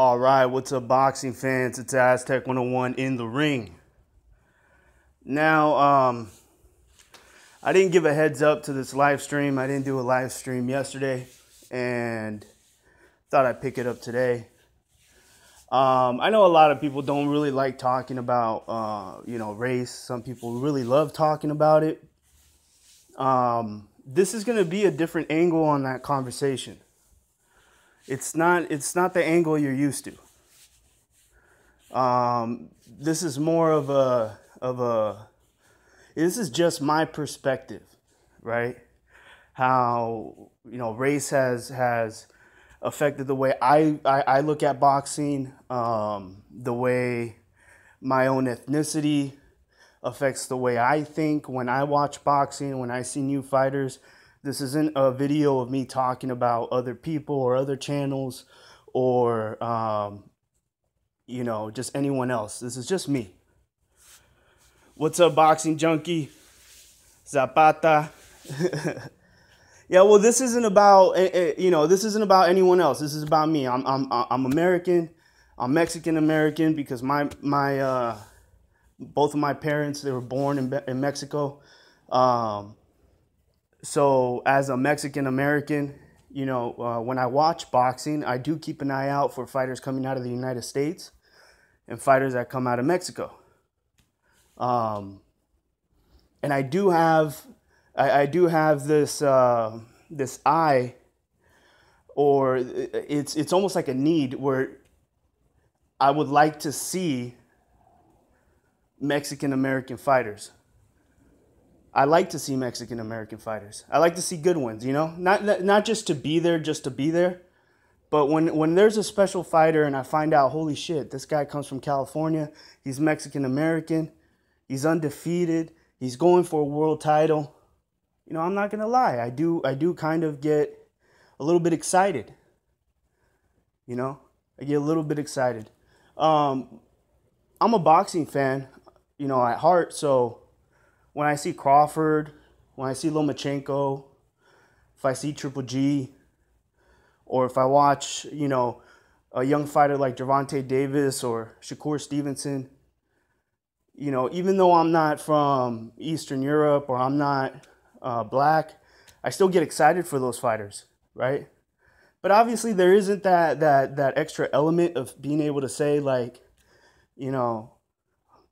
All right, what's up, boxing fans? It's Aztec 101 in the ring. Now, I didn't give a heads up to this live stream. I didn't do a live stream yesterday, and thought I'd pick it up today. I know a lot of people don't really like talking about, race. Some people really love talking about it. This is going to be a different angle on that conversation. It's not the angle you're used to. This is more of this is just my perspective, right? How, race has affected the way I look at boxing, the way my own ethnicity affects the way I think when I watch boxing, when I see new fighters. This isn't a video of me talking about other people or other channels or, just anyone else. This is just me. What's up, boxing junkie? Zapata. Yeah, well, this isn't about, this isn't about anyone else. This is about me. I'm American. I'm Mexican American because both of my parents, they were born in Mexico. So as a Mexican American, when I watch boxing, I do keep an eye out for fighters coming out of the United States and fighters that come out of Mexico. And I do have this this eye, or it's almost like a need where I would like to see Mexican American fighters. I like to see Mexican American fighters. I like to see good ones, not just to be there, but when there's a special fighter and I find out, holy shit, this guy comes from California, he's Mexican American, he's undefeated, he's going for a world title. I'm not gonna lie, I do kind of get a little bit excited. I get a little bit excited. I'm a boxing fan, at heart, so when I see Crawford, when I see Lomachenko, if I see Triple G, or if I watch, a young fighter like Gervonta Davis or Shakur Stevenson, even though I'm not from Eastern Europe or I'm not black, I still get excited for those fighters, right? But obviously there isn't that extra element of being able to say, like,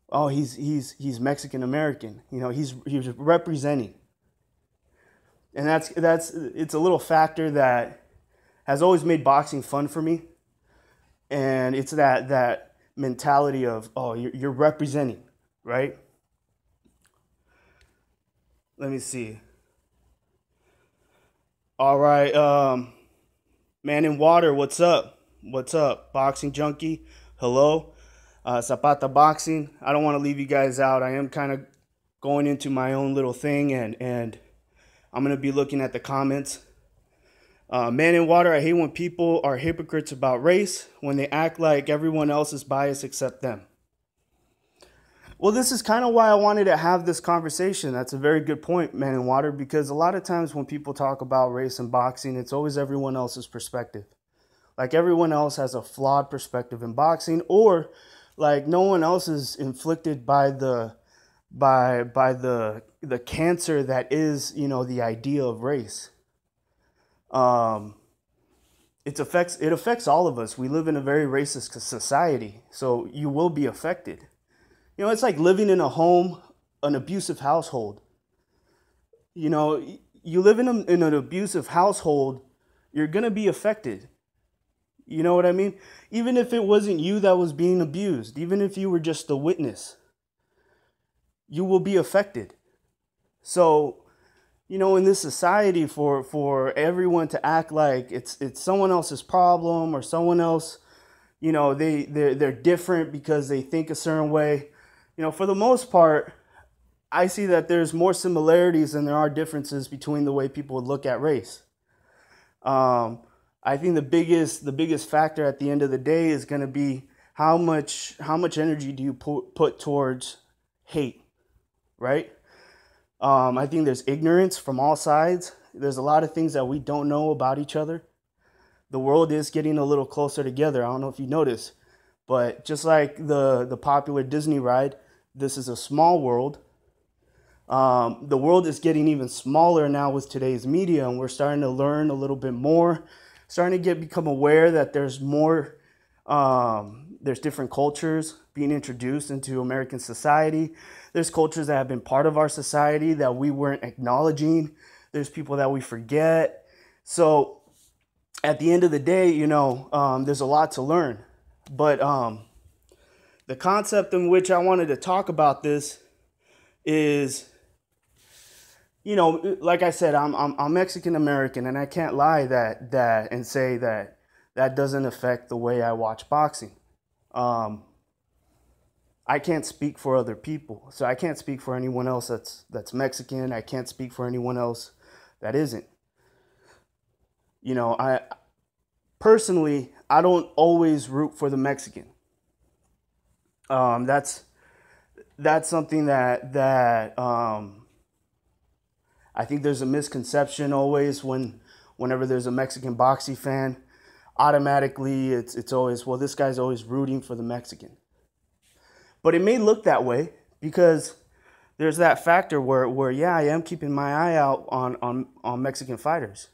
oh, he's Mexican American. He's representing. And it's a little factor that has always made boxing fun for me. And it's that mentality of, oh, you're representing, right? Let me see. All right, Man in Water, what's up? What's up, boxing junkie? Hello. Zapata Boxing. I don't want to leave you guys out. I am kind of going into my own little thing, and I'm going to be looking at the comments. Man in Water, I hate when people are hypocrites about race, when they act like everyone else is biased except them. Well, this is kind of why I wanted to have this conversation. That's a very good point, Man in Water, because a lot of times when people talk about race and boxing, it's always everyone else's perspective. Like everyone else has a flawed perspective in boxing, or like no one else is inflicted by the cancer that is, the idea of race. It affects all of us. We live in a very racist society, so you will be affected. It's like living in an abusive household. You live in an abusive household, you're gonna be affected. You know what I mean? Even if it wasn't you that was being abused, even if you were just the witness, you will be affected. So, in this society, for everyone to act like it's someone else's problem, or someone else, they're different because they think a certain way. For the most part, I see that there's more similarities than there are differences between the way people would look at race. I think the biggest factor at the end of the day is going to be how much energy do you put towards hate, right? I think there's ignorance from all sides. There's a lot of things that we don't know about each other. the world is getting a little closer together. I don't know if you noticed, but just like the popular Disney ride, this is a small world. The world is getting even smaller now with today's media, and we're starting to learn a little bit more, starting to become aware that there's more, there's different cultures being introduced into American society. There's cultures that have been part of our society that we weren't acknowledging. There's people that we forget. So at the end of the day, there's a lot to learn. But the concept in which I wanted to talk about this is, like I said, I'm Mexican American, and I can't lie that and say that doesn't affect the way I watch boxing. I can't speak for other people, so I can't speak for anyone else that's Mexican. I can't speak for anyone else that isn't. I personally, I don't always root for the Mexican. That's something that I think there's a misconception always whenever there's a Mexican boxing fan. Automatically, it's always, well, this guy's always rooting for the Mexican. But it may look that way because there's that factor where yeah, I am keeping my eye out on Mexican fighters,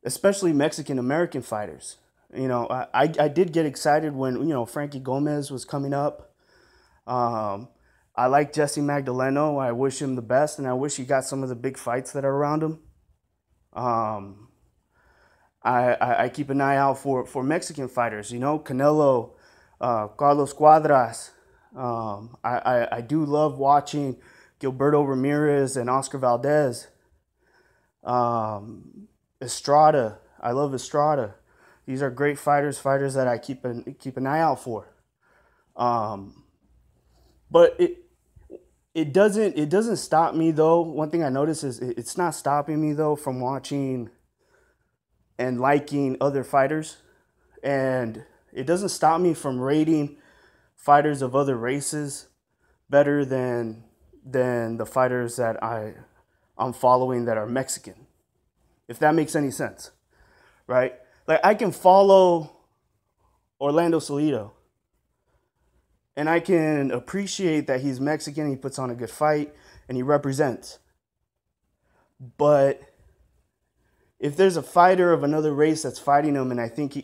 especially Mexican American fighters. I did get excited when, Frankie Gomez was coming up. I like Jesse Magdaleno. I wish him the best, and I wish he got some of the big fights that are around him. I keep an eye out for Mexican fighters, Canelo, Carlos Cuadras. I do love watching Gilberto Ramirez and Oscar Valdez. Estrada. I love Estrada. These are great fighters that I keep an eye out for. But it doesn't stop me though. One thing I notice is it's not stopping me though from watching and liking other fighters, and it doesn't stop me from rating fighters of other races better than the fighters that I'm following that are Mexican, if that makes any sense, right? Like, I can follow Orlando Salido, and I can appreciate that he's Mexican, he puts on a good fight, and he represents. But if there's a fighter of another race that's fighting him, and I think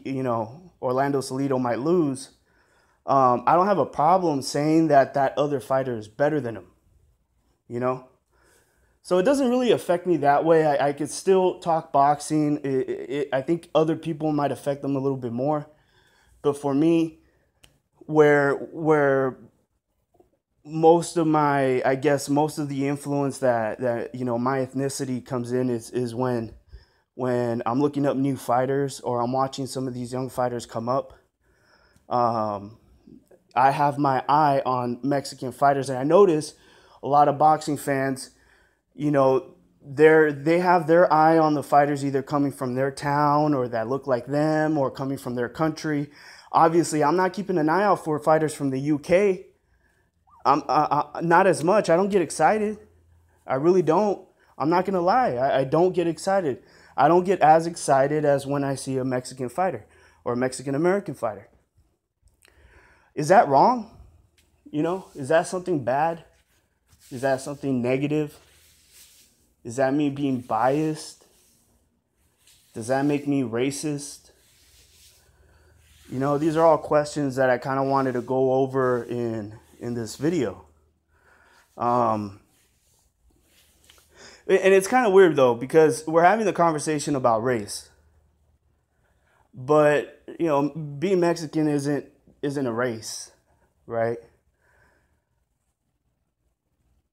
Orlando Salido might lose, I don't have a problem saying that other fighter is better than him. So it doesn't really affect me that way. I could still talk boxing. I think other people might affect them a little bit more, but for me, where most of the influence that my ethnicity comes in is when I'm looking up new fighters or I'm watching some of these young fighters come up. I have my eye on Mexican fighters, and I notice a lot of boxing fans, they have their eye on the fighters either coming from their town or that look like them or coming from their country. Obviously, I'm not keeping an eye out for fighters from the UK. I'm not as much. I don't get excited. I really don't. I'm not going to lie. I don't get excited. I don't get as excited as when I see a Mexican fighter or a Mexican American fighter. Is that wrong? Is that something bad? Is that something negative? Is that me being biased? Does that make me racist? These are all questions that I kind of wanted to go over in this video. And it's kind of weird though, because we're having the conversation about race. But, being Mexican isn't a race, right?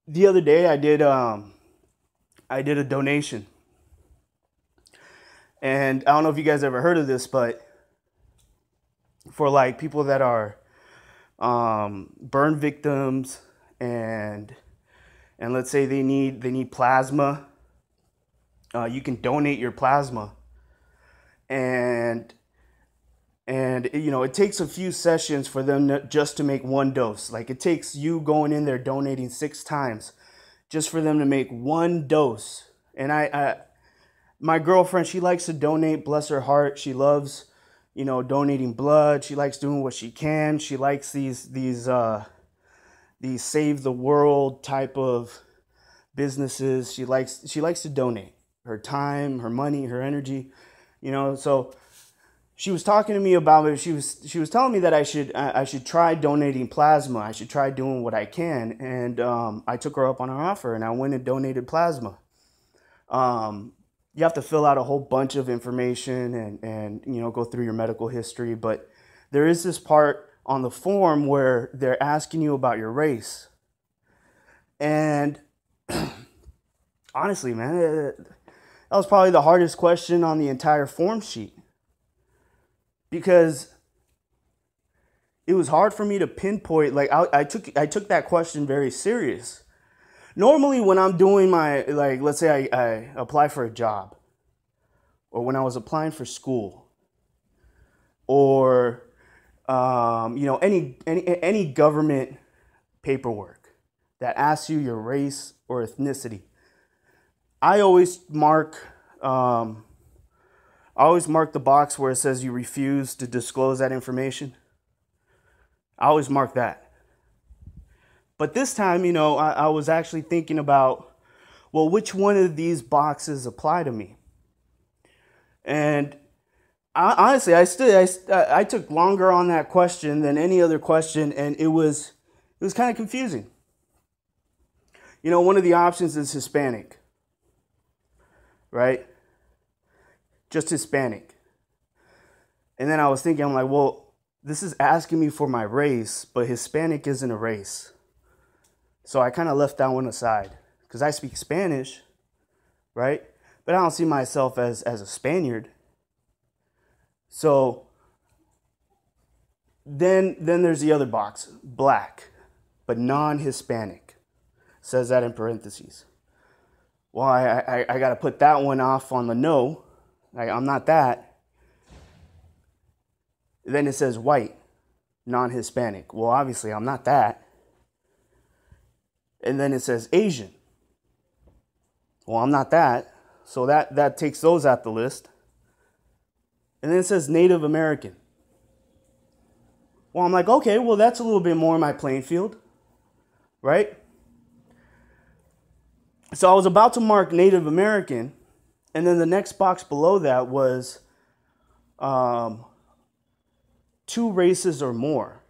The other day I did a donation. And I don't know if you guys ever heard of this, but for like people that are burn victims and let's say they need plasma, you can donate your plasma. And it takes a few sessions for them just to make one dose. Like, it takes you going in there donating 6 times just for them to make one dose. And My girlfriend, she likes to donate, bless her heart. She loves, donating blood. She likes doing what she can. She likes these save the world type of businesses. She likes to donate her time, her money, her energy, so she was talking to me about it. She was telling me that I should try donating plasma. I should try doing what I can, and I took her up on her offer, and I went and donated plasma. You have to fill out a whole bunch of information and go through your medical history, but there is this part on the form where they're asking you about your race, and honestly, man, that was probably the hardest question on the entire form sheet, because it was hard for me to pinpoint. Like I took that question very serious. Normally when I'm doing my, like, let's say I apply for a job, or when I was applying for school, or any government paperwork that asks you your race or ethnicity, I always mark the box where it says you refuse to disclose that information. I always mark that. But this time, I was actually thinking about, well, which one of these boxes apply to me? And honestly, I took longer on that question than any other question, and it was kind of confusing. One of the options is Hispanic, right? Just Hispanic. And then I was thinking, I'm like, well, this is asking me for my race, but Hispanic isn't a race. So I kind of left that one aside, because I speak Spanish, right? But I don't see myself as a Spaniard. So then there's the other box, black, but non-Hispanic. Says that in parentheses. Well, I got to put that one off on the no. I'm not that. Then it says white, non-Hispanic. Well, obviously I'm not that. And then it says Asian. Well, I'm not that. So that takes those out the list. And then it says Native American. Well, I'm like, okay, well, that's a little bit more in my playing field, right? So I was about to mark Native American, and then the next box below that was 2 races or more.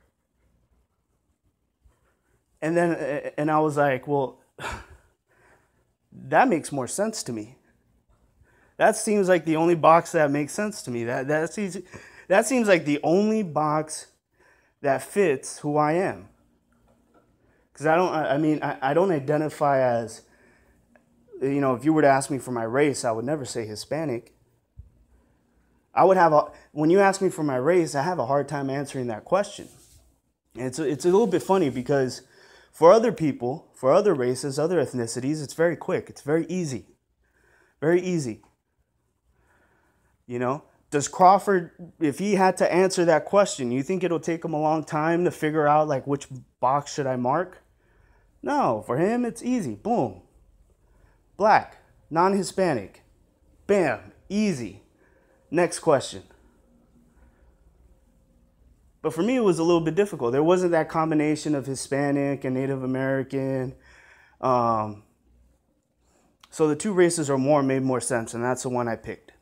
And I was like, well, that makes more sense to me. That seems like the only box that makes sense to me. That seems like the only box that fits who I am. Because I don't identify as, if you were to ask me for my race, I would never say Hispanic. When you ask me for my race, I have a hard time answering that question. And it's a little bit funny, because for other people, for other races, other ethnicities, it's very quick. It's very easy. Very easy. Does Crawford, if he had to answer that question, you think it'll take him a long time to figure out, like, which box should I mark? No, for him, it's easy. Boom. Black, non-Hispanic. Bam, easy. Next question. But for me, it was a little bit difficult. There wasn't that combination of Hispanic and Native American. So the 2 races or more made more sense, and that's the one I picked.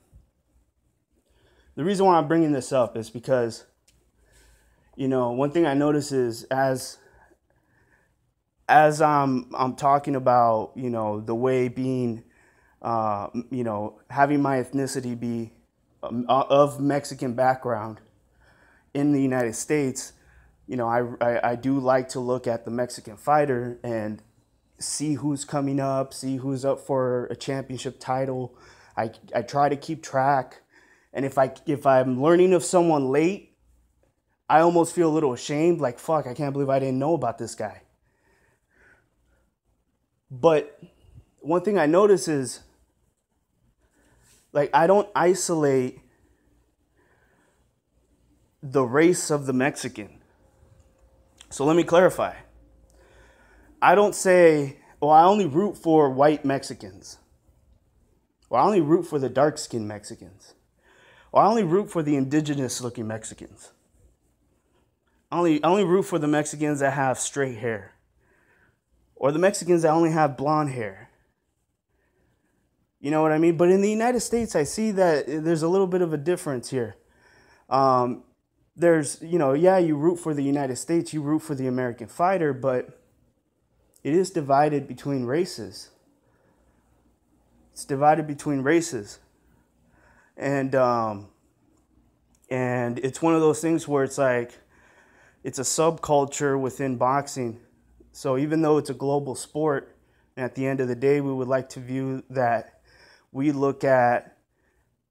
The reason why I'm bringing this up is because, one thing I notice is as I'm talking about, the way being, having my ethnicity be of Mexican background in the United States, I do like to look at the Mexican fighter and see who's coming up, see who's up for a championship title. I try to keep track. And if I'm learning of someone late, I almost feel a little ashamed, like, fuck, I can't believe I didn't know about this guy. But one thing I notice is, like, I don't isolate the race of the Mexican. So let me clarify. I don't say, well, I only root for white Mexicans. or I only root for the dark-skinned Mexicans, or I only root for the indigenous-looking Mexicans. I only root for the Mexicans that have straight hair, or the Mexicans that only have blonde hair. You know what I mean? But in the United States, I see that there's a little bit of a difference here. There's, yeah, you root for the United States, you root for the American fighter, but it is divided between races. It's divided between races. And it's one of those things where it's like, it's a subculture within boxing. So even though it's a global sport, and at the end of the day, we would like to view that we look at,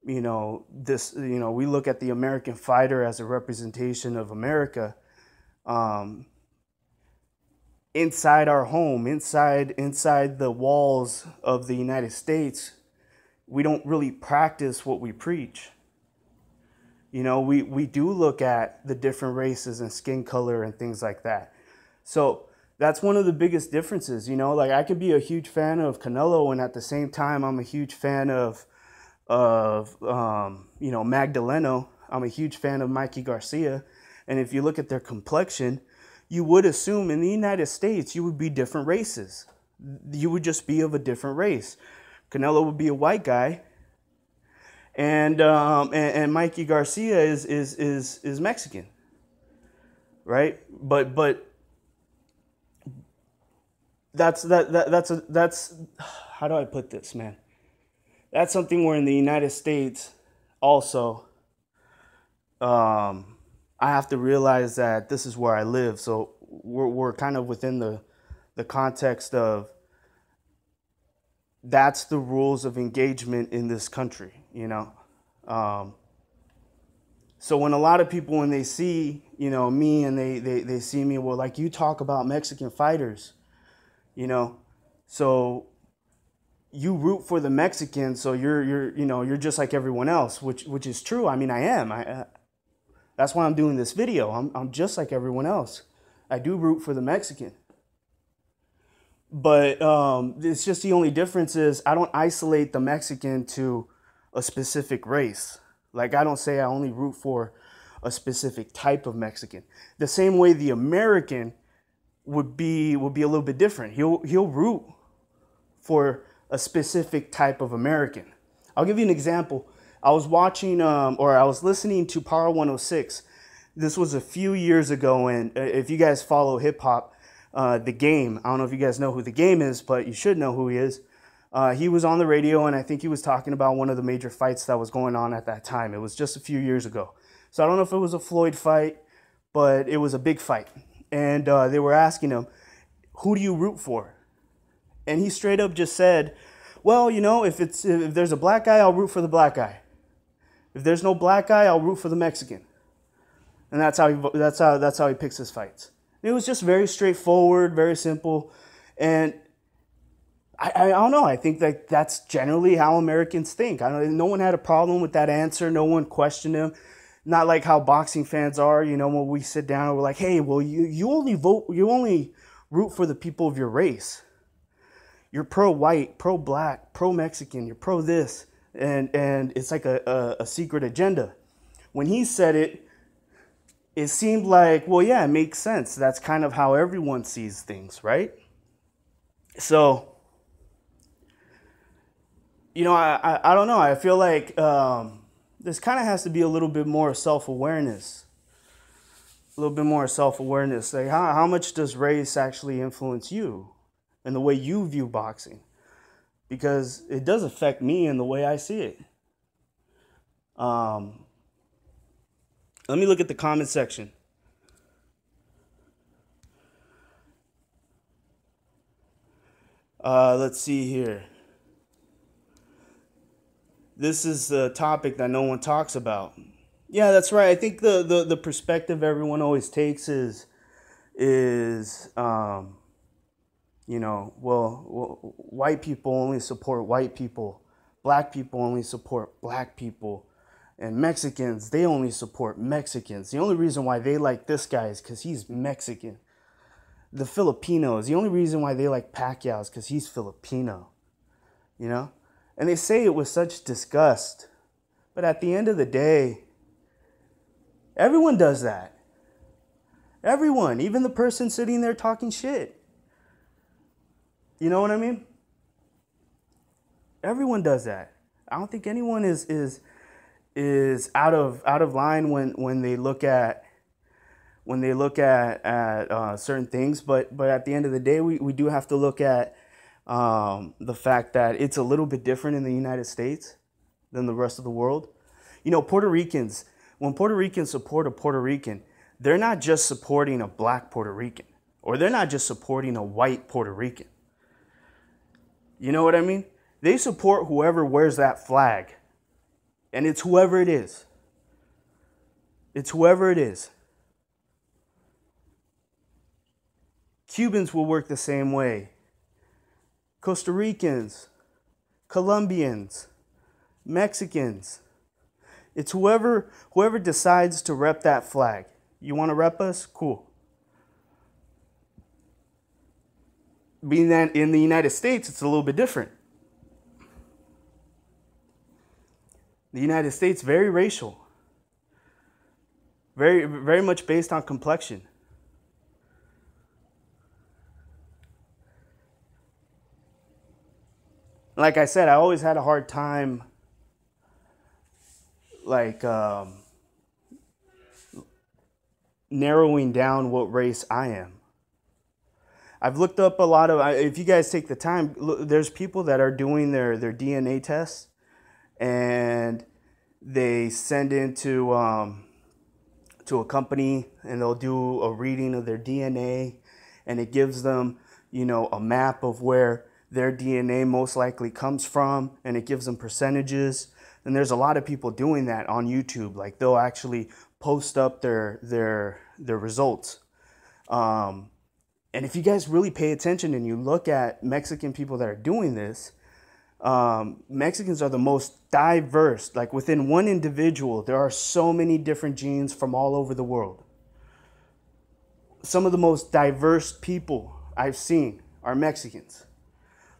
we look at the American fighter as a representation of America. Inside our home, inside the walls of the United States, we don't really practice what we preach. We do look at the different races and skin color and things like that. So that's one of the biggest differences. Like I could be a huge fan of Canelo, and at the same time, I'm a huge fan of Magdaleno. I'm a huge fan of Mikey Garcia. And if you look at their complexion, you would assume in the United States, you would be different races. You would just be of a different race. Canelo would be a white guy, and Mikey Garcia is Mexican, right? But that's how do I put this, man? That's something where in the United States also, I have to realize that this is where I live. So we're kind of within the context of that's the rules of engagement in this country, So when a lot of people, when they see, me and they see me, well, like you talk about Mexican fighters, so you root for the Mexicans, so you're just like everyone else, which is true. I mean, I am. That's why I'm doing this video. I'm just like everyone else. I do root for the Mexican. But it's just the only difference is I don't isolate the Mexican to a specific race. Like I don't say I only root for a specific type of Mexican. The same way the American would be a little bit different. He'll root for a specific type of American. I'll give you an example. I was watching I was listening to Power 106. This was a few years ago, and if you guys follow hip hop, The Game, I don't know if you guys know who The Game is, but you should know who he is. He was on the radio, and I think he was talking about one of the major fights that was going on at that time. It was just a few years ago. So I don't know if it was a Floyd fight, but it was a big fight. And they were asking him, who do you root for? And he straight up just said, well, if there's a black guy, I'll root for the black guy. If there's no black guy, I'll root for the Mexican. And that's how he picks his fights. It was just very straightforward, very simple. And I don't know. I think that that's generally how Americans think. No one had a problem with that answer. No one questioned him. Not like how boxing fans are, when we sit down and we're like, hey, well, you only root for the people of your race. You're pro-white, pro-black, pro-Mexican, you're pro-this. And it's like a secret agenda. When he said it, it seemed like, well, yeah, it makes sense. That's kind of how everyone sees things, right? So, I don't know. I feel like this kind of has to be a little bit more self-awareness. A little bit more self-awareness. Like, how much does race actually influence you and the way you view boxing? Because it does affect me in the way I see it. Let me look at the comment section. Let's see here. This is the topic that no one talks about. Yeah, that's right. I think the perspective everyone always takes is white people only support white people. Black people only support black people. And Mexicans, they only support Mexicans. The only reason why they like this guy is because he's Mexican. The Filipinos, the only reason why they like Pacquiao is because he's Filipino. And they say it with such disgust. But at the end of the day, everyone does that. Everyone, even the person sitting there talking shit. You know what I mean? Everyone does that. I don't think anyone is out of line when they look at certain things. But at the end of the day, we do have to look at the fact that it's a little bit different in the United States than the rest of the world. You know, Puerto Ricans, when Puerto Ricans support a Puerto Rican, they're not just supporting a black Puerto Rican, or they're not just supporting a white Puerto Rican. You know what I mean? They support whoever wears that flag. And it's whoever it is. It's whoever it is. Cubans will work the same way. Costa Ricans, Colombians, Mexicans. It's whoever decides to rep that flag. You want to rep us? Cool. Being that in the United States, it's a little bit different. The United States, very racial. Very, very much based on complexion. Like I said, I always had a hard time narrowing down what race I am. I've looked up a lot of, if you guys take the time, look, there's people that are doing their DNA tests, and they send into to a company, and they'll do a reading of their DNA, and it gives them, you know, a map of where their DNA most likely comes from, and it gives them percentages. And there's a lot of people doing that on YouTube. Like, they'll actually post up their results. And if you guys really pay attention and you look at Mexican people that are doing this, Mexicans are the most diverse. Like, within one individual, there are so many different genes from all over the world. Some of the most diverse people I've seen are Mexicans.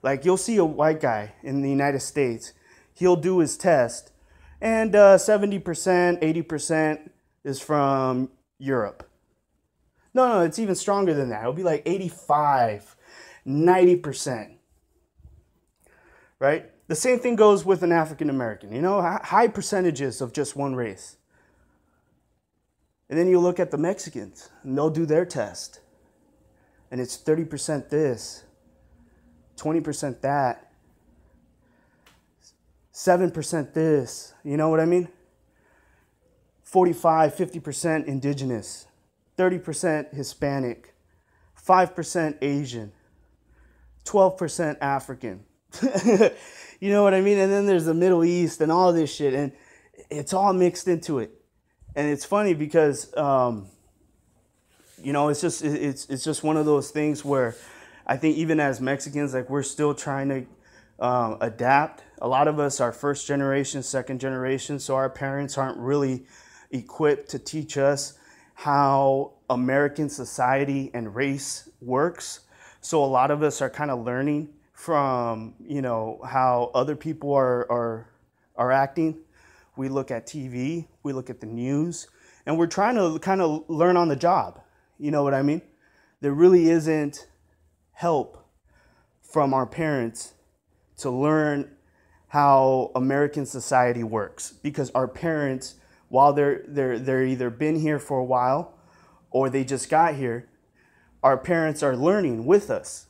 Like, you'll see a white guy in the United States, he'll do his test, and 70%, 80% is from Europe. No, it's even stronger than that. It'll be like 85, 90%. Right? The same thing goes with an African American, you know, high percentages of just one race. And then you look at the Mexicans, and they'll do their test, and it's 30% this, 20% that, 7% this, you know what I mean? 45, 50% indigenous, 30% Hispanic, 5% Asian, 12% African. You know what I mean? And then there's the Middle East and all this shit, and it's all mixed into it. And it's funny because, you know, it's just one of those things where I think even as Mexicans, like, we're still trying to adapt. A lot of us are first generation, second generation, so our parents aren't really equipped to teach us how American society and race works. So a lot of us are kind of learning from, you know, how other people are acting. We look at TV, we look at the news, and we're trying to kind of learn on the job. You know what I mean? There really isn't help from our parents to learn how American society works, because our parents, while they're either been here for a while or they just got here, our parents are learning with us.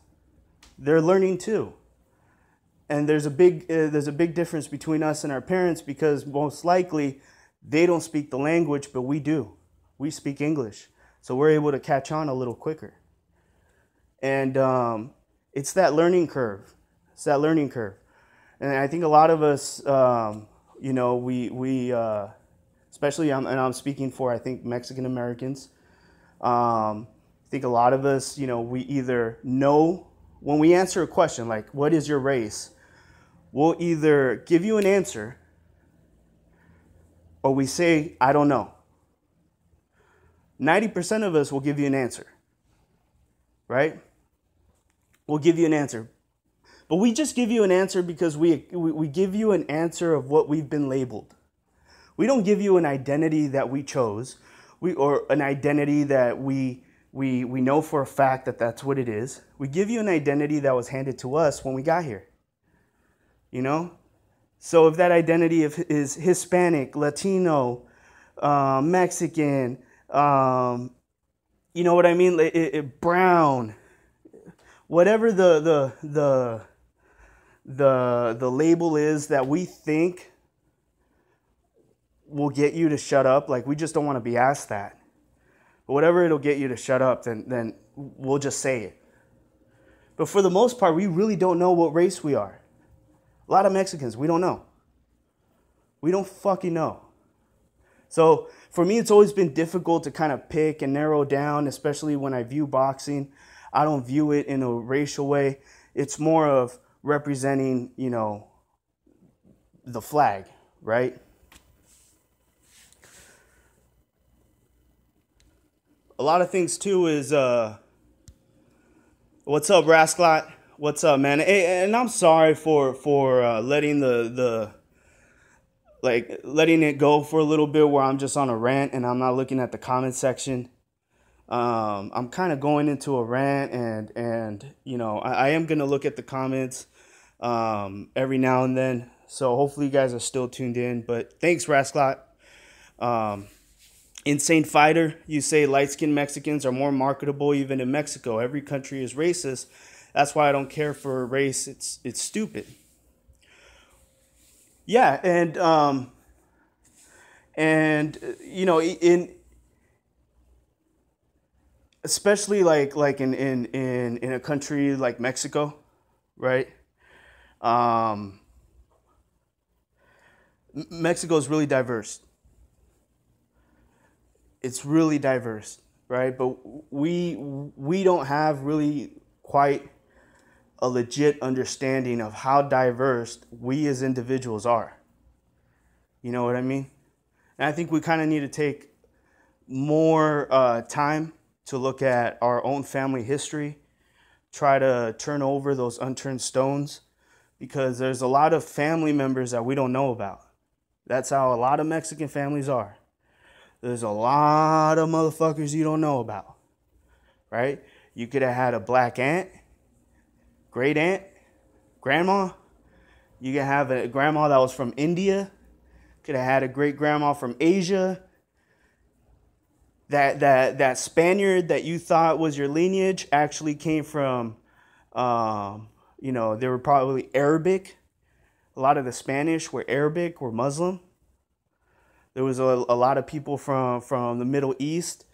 They're learning too. And there's a big difference between us and our parents, because most likely they don't speak the language, but we do. We speak English. So we're able to catch on a little quicker. And it's that learning curve. It's that learning curve. And I think a lot of us, you know, we especially, and I'm speaking for, I think, Mexican Americans. I think a lot of us, you know, we either know, when we answer a question like, what is your race? We'll either give you an answer, or we say, I don't know. 90% of us will give you an answer, right? We'll give you an answer. But we just give you an answer because we give you an answer of what we've been labeled. We don't give you an identity that we chose, or an identity that we know for a fact that that's what it is. We give you an identity that was handed to us when we got here. You know? So if that identity is Hispanic, Latino, Mexican, you know what I mean? Brown, whatever the label is that we think will get you to shut up, like we just don't want to be asked that. But whatever it'll get you to shut up, then we'll just say it. But for the most part, we really don't know what race we are. A lot of Mexicans, we don't know. We don't fucking know. So for me, it's always been difficult to kind of pick and narrow down, especially when I view boxing. I don't view it in a racial way. It's more of representing, you know, the flag, right? A lot of things too is, what's up, Rasclot? What's up, man? Hey, and I'm sorry for letting letting it go for a little bit where I'm just on a rant and I'm not looking at the comment section. I'm kind of going into a rant, and you know, I am gonna look at the comments every now and then. So hopefully you guys are still tuned in. But thanks, Rasclot. Insane Fighter, you say light-skinned Mexicans are more marketable even in Mexico. Every country is racist. That's why I don't care for race. It's stupid. Yeah, and you know, in especially like in a country like Mexico, right? Mexico is really diverse. It's really diverse, right? But we don't have really quite a legit understanding of how diverse we as individuals are. You know what I mean? And I think we kind of need to take more time to look at our own family history, try to turn over those unturned stones, because there's a lot of family members that we don't know about. That's how a lot of Mexican families are. There's a lot of motherfuckers you don't know about, right? You could have had a black aunt, great aunt, grandma. You could have a grandma that was from India. Could have had a great grandma from Asia. That Spaniard that you thought was your lineage actually came from, you know, they were probably Arabic. A lot of the Spanish were Arabic, were Muslim. There was a lot of people from the Middle East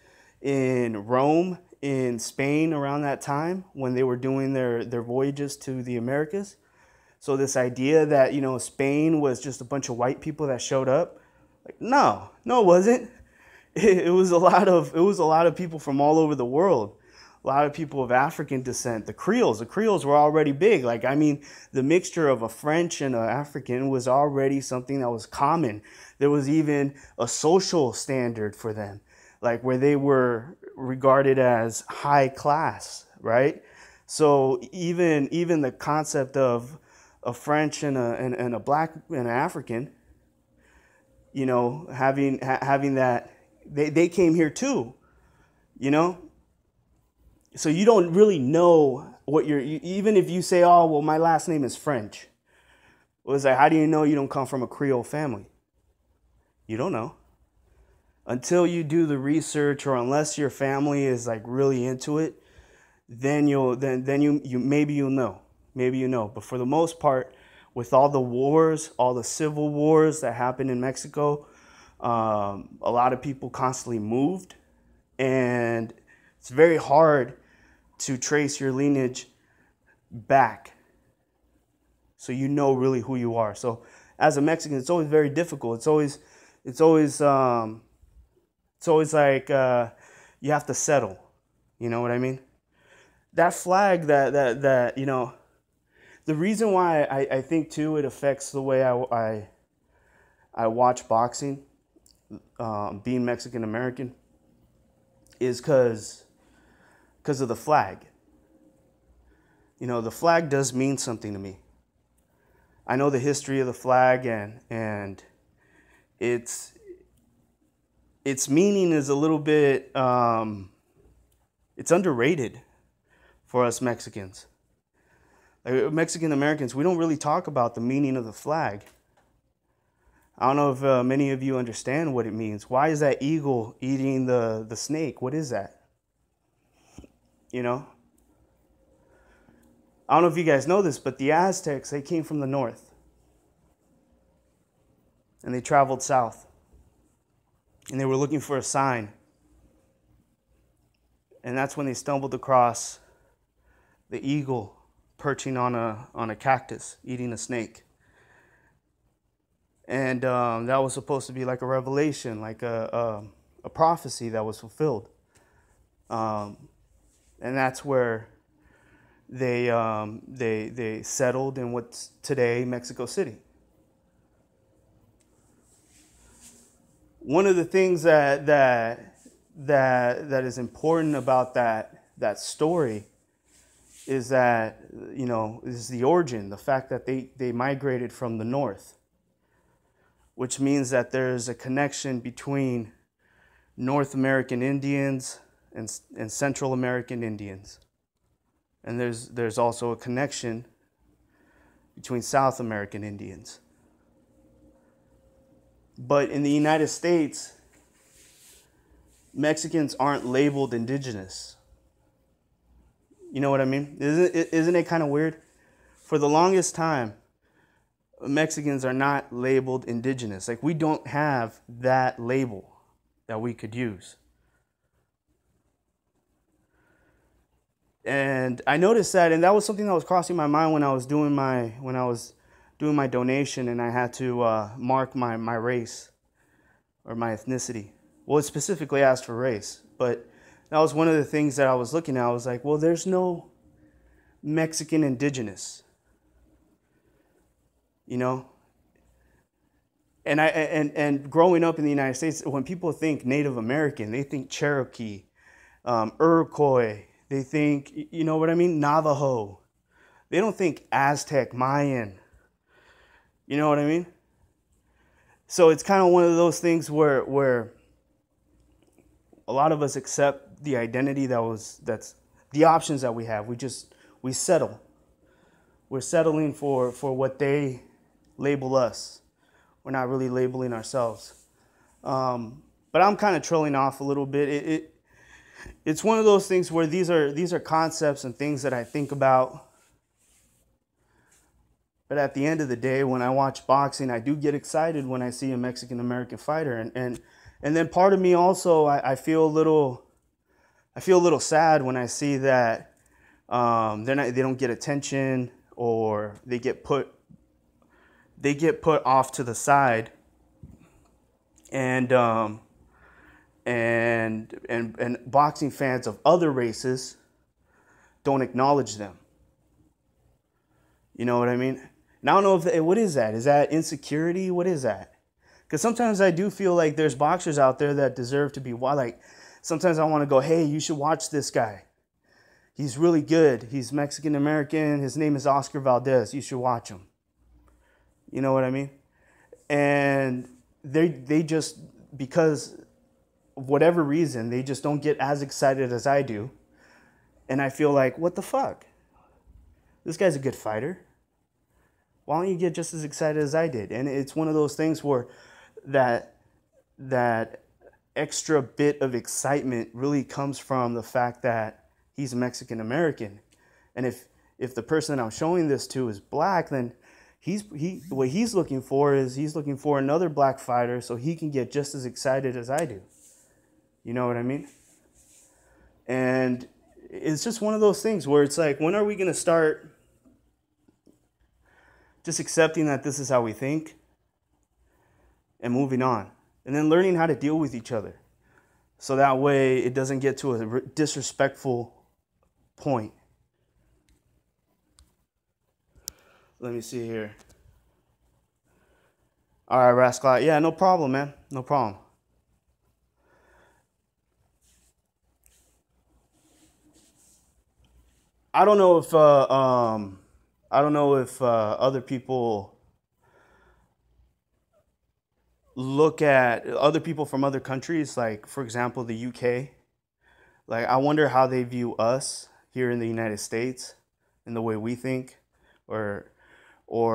in Rome, in Spain around that time when they were doing their voyages to the Americas. So this idea that, you know, Spain was just a bunch of white people that showed up, like, no, it wasn't. It was a lot of people from all over the world. A lot of people of African descent. The Creoles were already big. Like, I mean, the mixture of a French and an African was already something that was common. There was even a social standard for them, like where they were regarded as high class, right? So even the concept of a French and a black and an African, you know, having that, they came here too, you know. So you don't really know what even if you say, oh, well, my last name is French. Well, it's like, how do you know you don't come from a Creole family? You don't know. Until you do the research, or unless your family is like really into it, then you maybe you'll know. Maybe you know. But for the most part, with all the wars, all the civil wars that happened in Mexico, a lot of people constantly moved, and it's very hard to trace your lineage back so you know really who you are. So as a Mexican, it's always very difficult. It's always like you have to settle. You know what I mean? That flag that you know, the reason why I think too it affects the way I watch boxing, being Mexican American, is because of the flag. the flag does mean something to me. I know the history of the flag, and its meaning is a little bit, it's underrated for us Mexicans. Like Mexican Americans, we don't really talk about the meaning of the flag. I don't know if many of you understand what it means. Why is that eagle eating the snake? What is that? I don't know if you guys know this, but the Aztecs, they came from the north. And they traveled south. And they were looking for a sign. And that's when they stumbled across the eagle perching on a cactus, eating a snake. And that was supposed to be like a revelation, like a prophecy that was fulfilled. And that's where they settled in what's today Mexico City. One of the things that is important about that story is that, is the origin, the fact that they migrated from the north, which means that there's a connection between North American Indians and Central American Indians. And there's also a connection between South American Indians. But in the United States, Mexicans aren't labeled indigenous. You know what I mean? Isn't it kind of weird? For the longest time, Mexicans are not labeled indigenous. Like, we don't have that label that we could use. And I noticed that, and that was something that was crossing my mind when I was doing my donation, and I had to mark my race or my ethnicity. Well, it specifically asked for race, but that was one of the things that I was looking at. I was like, well, there's no Mexican indigenous, And growing up in the United States, when people think Native American, they think Cherokee, Iroquois. They think, you know what I mean, Navajo. They don't think Aztec, Mayan. You know what I mean? So it's kind of one of those things where a lot of us accept the identity that's the options that we have. We settle. We're settling for what they label us. We're not really labeling ourselves. But I'm kind of trolling off a little bit. It's one of those things where these are concepts and things that I think about. But at the end of the day, when I watch boxing, I do get excited when I see a Mexican American fighter, and then part of me also, I feel a little sad when I see that they don't get attention, or they get put off to the side, and boxing fans of other races don't acknowledge them. You know what I mean? And I don't know what is that? Is that insecurity? What is that? Because sometimes I do feel like there's boxers out there that deserve to be, like, sometimes I want to go, hey, you should watch this guy. He's really good. He's Mexican American. His name is Oscar Valdez. You should watch him. You know what I mean? And they just, because of whatever reason, they just don't get as excited as I do. And I feel like, what the fuck? This guy's a good fighter. Why don't you get just as excited as I did? And it's one of those things where that extra bit of excitement really comes from the fact that he's Mexican American. And if the person I'm showing this to is black, then what he's looking for is another black fighter so he can get just as excited as I do. You know what I mean? And it's just one of those things where it's like, when are we going to start just accepting that this is how we think and moving on, and then learning how to deal with each other so that way it doesn't get to a disrespectful point. Let me see here. All right, Rascal. Yeah, no problem, man. No problem. I don't know if other people look at other people from other countries, like for example the UK. Like I wonder how they view us here in the United States and the way we think, or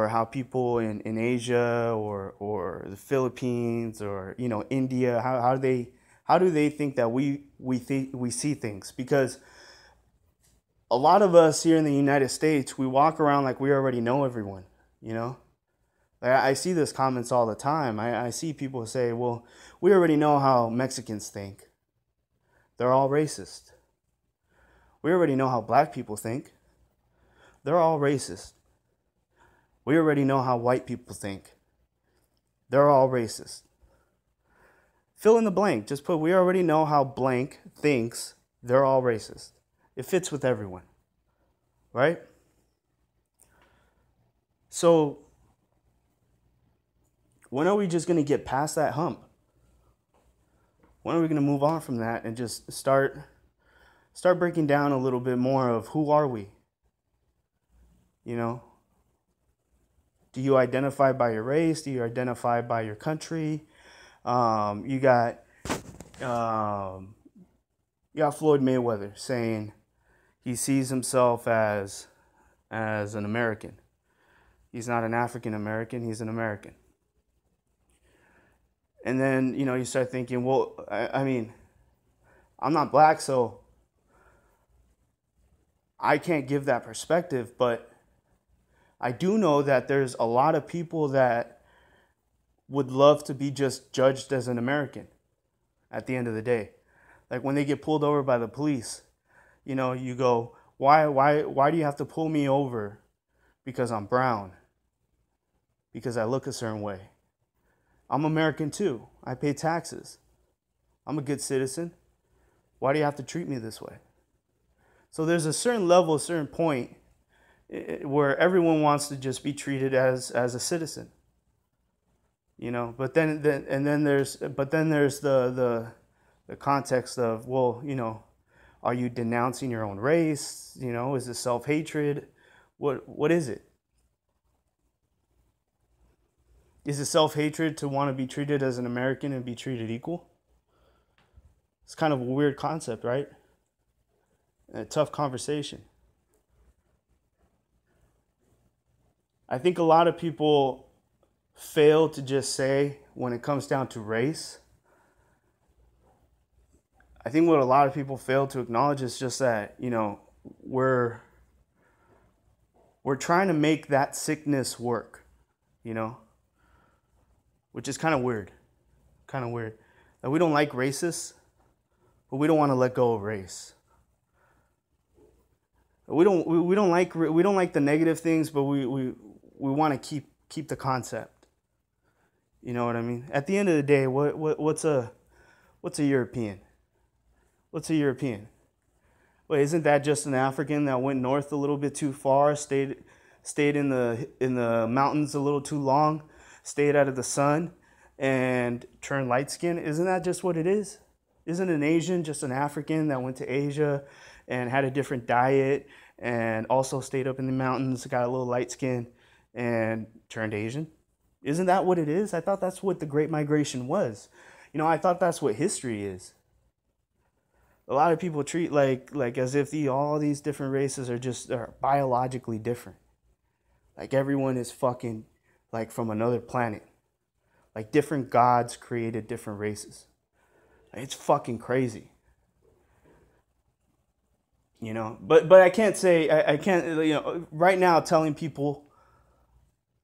how people in Asia or the Philippines or India, how do they think that we see things? Because a lot of us here in the United States, we walk around like we already know everyone, you know? Like, I see these comments all the time. I see people say, well, we already know how Mexicans think. They're all racist. We already know how black people think. They're all racist. We already know how white people think. They're all racist. Fill in the blank. Just put, we already know how blank thinks. They're all racist. It fits with everyone, right? So when are we just going to get past that hump? When are we going to move on from that and just start breaking down a little bit more of who are we? You know, do you identify by your race? Do you identify by your country? You got Floyd Mayweather saying he sees himself as an American. He's not an African American, he's an American. And then, you start thinking, well, I mean, I'm not black, so I can't give that perspective, but I do know that there's a lot of people that would love to be just judged as an American at the end of the day. Like when they get pulled over by the police, you go, why do you have to pull me over because I'm brown? Because I look a certain way. I'm American too. I pay taxes. I'm a good citizen. Why do you have to treat me this way? So there's a certain level, a certain point where everyone wants to just be treated as a citizen. But then there's the context of, well, are you denouncing your own race? Is it self-hatred? What is it? Is it self-hatred to want to be treated as an American and be treated equal? It's kind of a weird concept, right? And a tough conversation. I think a lot of people fail to just say, when it comes down to race, I think what a lot of people fail to acknowledge is just that, we're trying to make that sickness work, which is kind of weird. That we don't like racists, but we don't want to let go of race. We don't like the negative things, but we want to keep the concept. You know what I mean? At the end of the day, what's a European? What's a European? Wait, isn't that just an African that went north a little bit too far, stayed in the mountains a little too long, stayed out of the sun, and turned light skin? Isn't that just what it is? Isn't an Asian just an African that went to Asia and had a different diet and also stayed up in the mountains, got a little light skin, and turned Asian? Isn't that what it is? I thought that's what the Great Migration was. I thought that's what history is. A lot of people treat like as if all these different races are biologically different. Like everyone is fucking like from another planet. Like different gods created different races. It's fucking crazy. But I can't say, I can't, right now telling people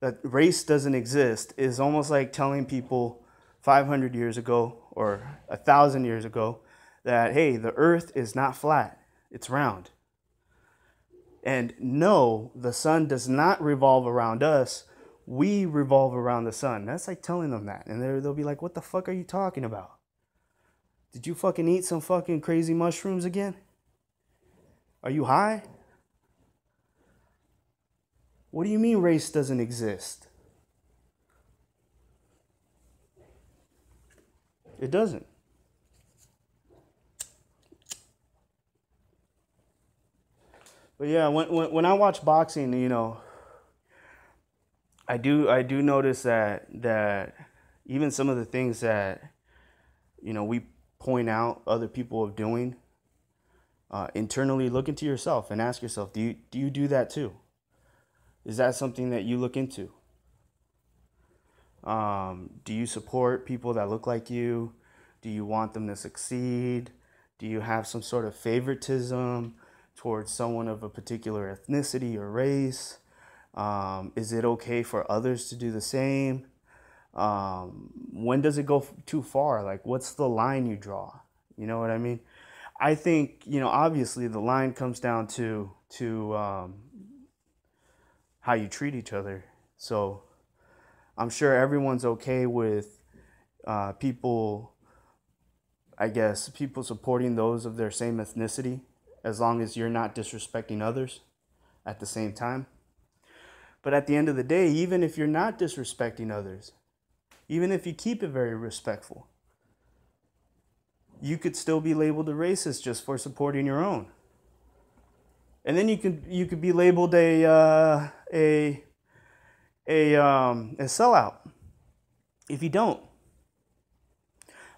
that race doesn't exist is almost like telling people 500 years ago or 1,000 years ago that, hey, the earth is not flat, it's round. And no, the sun does not revolve around us. We revolve around the sun. That's like telling them that. And they'll be like, what the fuck are you talking about? Did you fucking eat some fucking crazy mushrooms again? Are you high? What do you mean race doesn't exist? It doesn't. But But yeah, when I watch boxing, you know, I do notice that even some of the things that, you know, we point out other people are doing, internally look into yourself and ask yourself, do you do that too? Is that something that you look into? Do you support people that look like you? Do you want them to succeed? Do you have some sort of favoritism towards someone of a particular ethnicity or race? Is it okay for others to do the same? When does it go too far? Like, what's the line you draw? You know what I mean? I think, you know, obviously the line comes down to how you treat each other. So I'm sure everyone's okay with people, I guess, people supporting those of their same ethnicity, as long as you're not disrespecting others at the same time. But at the end of the day, even if you're not disrespecting others, even if you keep it very respectful, you could still be labeled a racist just for supporting your own. And then you could be labeled a sellout if you don't.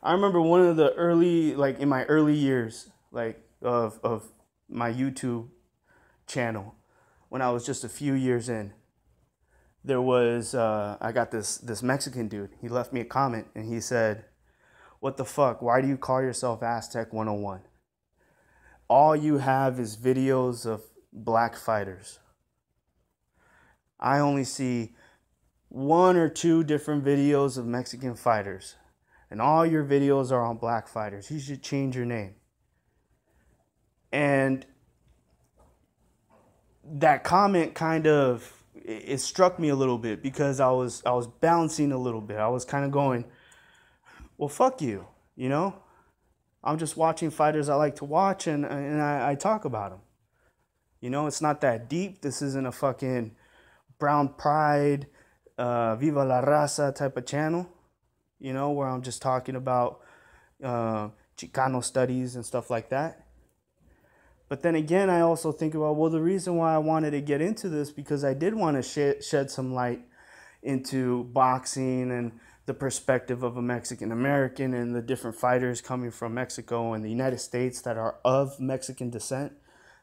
I remember one of the early, like in my early years, like of my YouTube channel, when I was just a few years in, there was I got this Mexican dude. He left me a comment and he said, "What the fuck? Why do you call yourself Aztec 101? All you have is videos of black fighters. I only see 1 or 2 different videos of Mexican fighters, and all your videos are on black fighters. You should change your name." And that comment kind of, it struck me a little bit, because I was bouncing a little bit. I was kind of going, well, fuck you, you know? I'm just watching fighters I like to watch, and I talk about them. You know, it's not that deep. This isn't a fucking Brown Pride, Viva la Raza type of channel, you know, where I'm just talking about Chicano studies and stuff like that. But then again, I also think about, well, the reason why I wanted to get into this, because I did want to shed some light into boxing and the perspective of a Mexican American and the different fighters coming from Mexico and the United States that are of Mexican descent.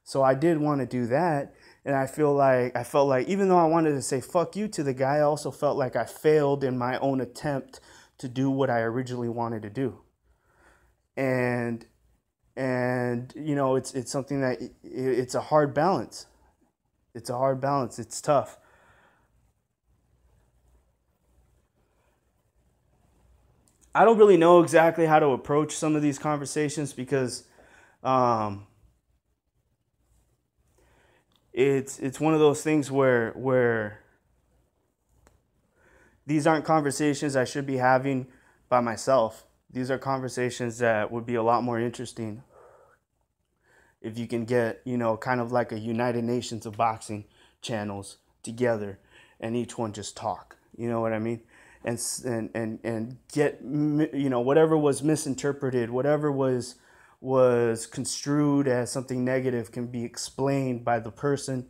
So I did want to do that. And I felt like even though I wanted to say fuck you to the guy, I also felt like I failed in my own attempt to do what I originally wanted to do. And you know, it's something that it's a hard balance. It's a hard balance. It's tough. I don't really know exactly how to approach some of these conversations, because um, it's one of those things where these aren't conversations I should be having by myself. These are conversations that would be a lot more interesting if you can get, you know, kind of like a United Nations of boxing channels together, and each one just talk. You know what I mean? And get, you know, whatever was misinterpreted, whatever was construed as something negative, can be explained by the person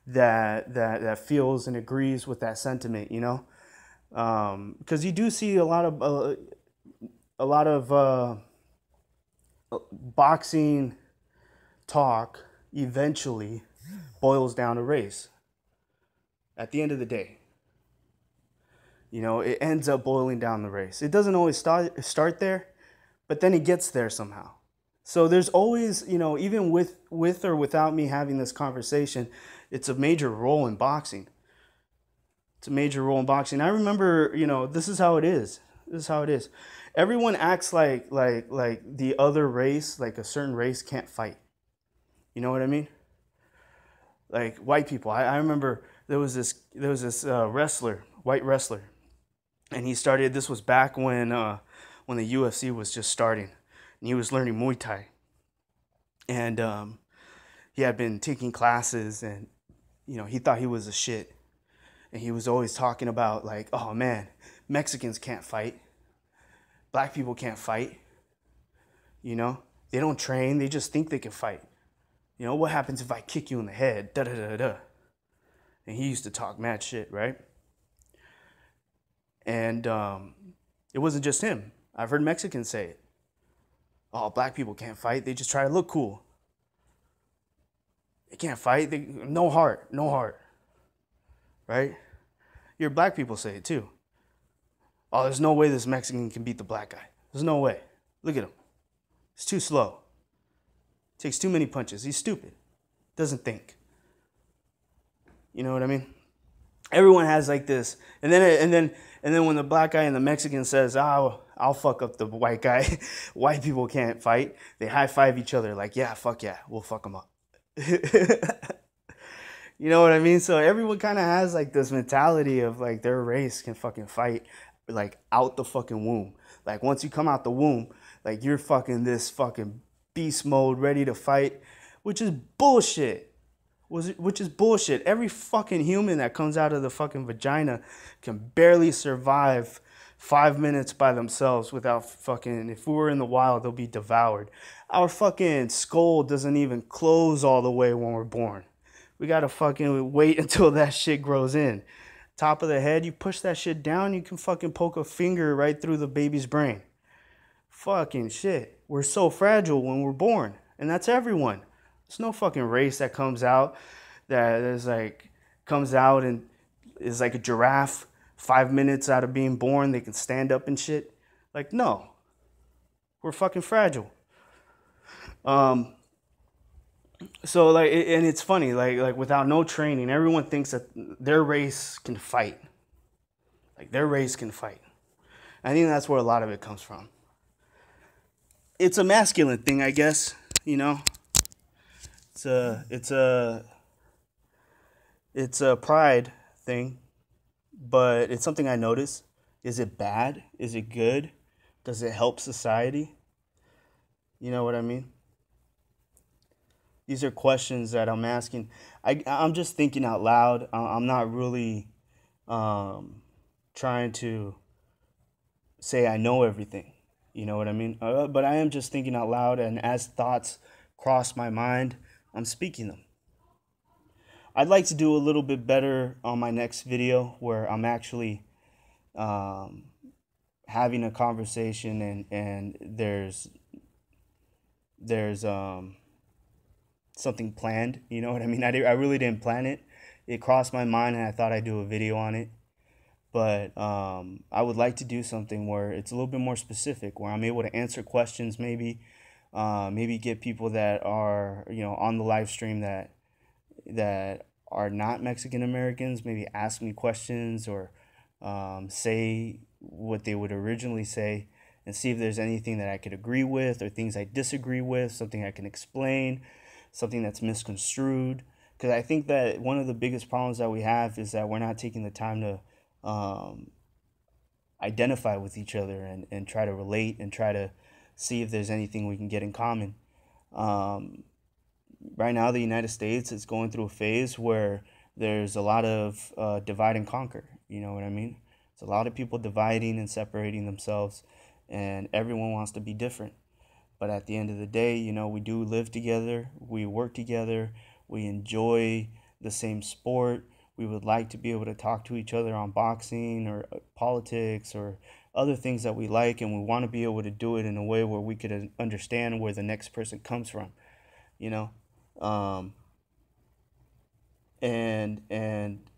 that feels and agrees with that sentiment. You know, because you do see a lot of boxing talk eventually boils down to race. At the end of the day, you know, it ends up boiling down the race. It doesn't always start there, but then it gets there somehow. So there's always, you know, even with or without me having this conversation, it's a major role in boxing. It's a major role in boxing. I remember, you know, this is how it is. This is how it is. Everyone acts like the other race, like a certain race, can't fight. You know what I mean? Like white people. I remember there was this wrestler, white wrestler, and he started. This was back when the UFC was just starting, and he was learning Muay Thai, and he had been taking classes, and you know, he thought he was a shit, and he was always talking about like, oh man, Mexicans can't fight, black people can't fight. You know, they don't train, they just think they can fight. You know, what happens if I kick you in the head? Da da da da. And he used to talk mad shit, right? And it wasn't just him. I've heard Mexicans say it. Oh, black people can't fight. They just try to look cool. They can't fight. No heart, no heart. Right? Your black people say it too. Oh, there's no way this Mexican can beat the black guy. There's no way. Look at him. He's too slow. Takes too many punches. He's stupid. Doesn't think. You know what I mean? Everyone has like this, and then when the black guy and the Mexican says, "Oh, I'll fuck up the white guy," white people can't fight. They high five each other like, "Yeah, fuck yeah, we'll fuck them up." You know what I mean? So everyone kind of has like this mentality of like their race can fucking fight like out the fucking womb. Like once you come out the womb, like you're fucking this fucking beast mode, ready to fight, which is bullshit. Which is bullshit. Every fucking human that comes out of the fucking vagina can barely survive 5 minutes by themselves without fucking, if we were in the wild, they'll be devoured. Our fucking skull doesn't even close all the way when we're born. We gotta fucking wait until that shit grows in. Top of the head, you push that shit down, you can fucking poke a finger right through the baby's brain. Fucking shit. We're so fragile when we're born. And that's everyone. There's no fucking race that comes out and is like a giraffe. 5 minutes out of being born, they can stand up and shit. Like, no. We're fucking fragile. So like, and it's funny, like without no training, everyone thinks that their race can fight. Like their race can fight. I think that's where a lot of it comes from. It's a masculine thing, I guess, you know. It's a pride thing, but it's something I notice. Is it bad? Is it good? Does it help society? You know what I mean? These are questions that I'm asking. I'm just thinking out loud. I'm not really trying to say I know everything. You know what I mean? But I am just thinking out loud, and as thoughts cross my mind, I'm speaking them. I'd like to do a little bit better on my next video where I'm actually having a conversation and there's something planned. You know what I mean? I really didn't plan it. It crossed my mind and I thought I'd do a video on it. But I would like to do something where it's a little bit more specific, where I'm able to answer questions, maybe get people that are, you know, on the live stream that are not Mexican Americans, maybe ask me questions or say what they would originally say, and see if there's anything that I could agree with or things I disagree with, something I can explain, something that's misconstrued. Because I think that one of the biggest problems that we have is that we're not taking the time to identify with each other and try to relate and try to see if there's anything we can get in common. Right now, the United States is going through a phase where there's a lot of divide and conquer. You know what I mean? It's a lot of people dividing and separating themselves, and everyone wants to be different. But at the end of the day, you know, we do live together, we work together, we enjoy the same sport. We would like to be able to talk to each other on boxing or politics or other things that we like, and we want to be able to do it in a way where we could understand where the next person comes from, you know. And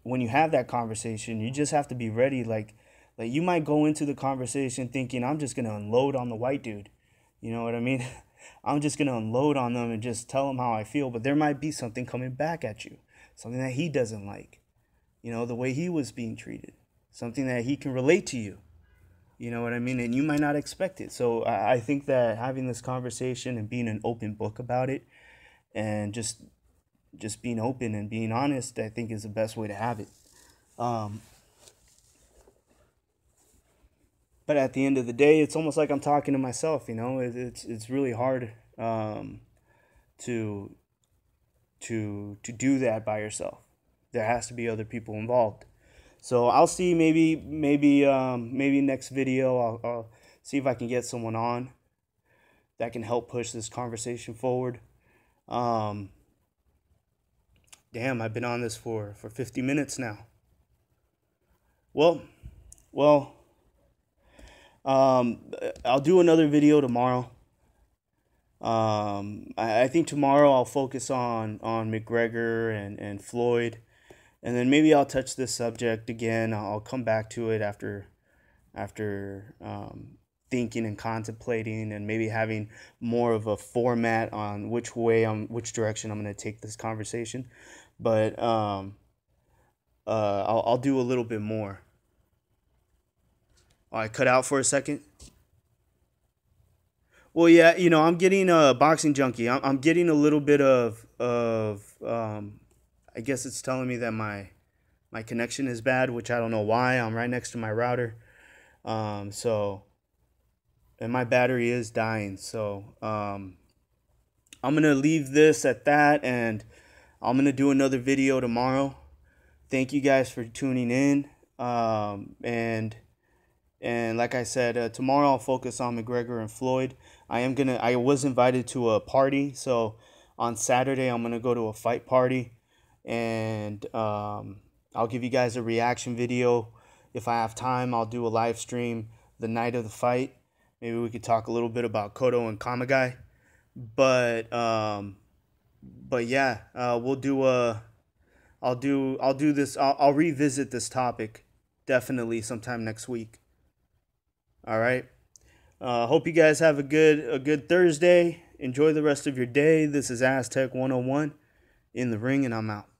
when you have that conversation, you just have to be ready. Like you might go into the conversation thinking, I'm just gonna unload on the white dude, you know what I mean? I'm just gonna unload on them and just tell them how I feel, but there might be something coming back at you, something that he doesn't like, you know, the way he was being treated, something that he can relate to you. You know what I mean? And you might not expect it. So I think that having this conversation and being an open book about it and just being open and being honest, I think is the best way to have it. But at the end of the day, it's almost like I'm talking to myself, you know? It's really hard to do that by yourself. There has to be other people involved. So I'll see. Maybe next video I'll see if I can get someone on that can help push this conversation forward. Damn, I've been on this for 50 minutes now. Well, well, um, I'll do another video tomorrow. I think tomorrow I'll focus on McGregor and Floyd, and then maybe I'll touch this subject again. I'll come back to it after thinking and contemplating, and maybe having more of a format on which direction I'm going to take this conversation. But I'll do a little bit more. I cut out for a second. Well, yeah, I'm getting a boxing junkie. I'm getting a little bit of. I guess it's telling me that my connection is bad, which I don't know why. I'm right next to my router. So and my battery is dying. So I'm gonna leave this at that, and I'm gonna do another video tomorrow. Thank you guys for tuning in. And like I said, tomorrow I'll focus on McGregor and Floyd. I was invited to a party, so on Saturday I'm gonna go to a fight party, and I'll give you guys a reaction video. If I have time, I'll do a live stream the night of the fight. Maybe we could talk a little bit about Cotto and Kamagai. But yeah, we'll do a. I'll do this. I'll revisit this topic definitely sometime next week. All right. Hope you guys have a good Thursday. Enjoy the rest of your day. This is Aztec 101 in the ring, and I'm out.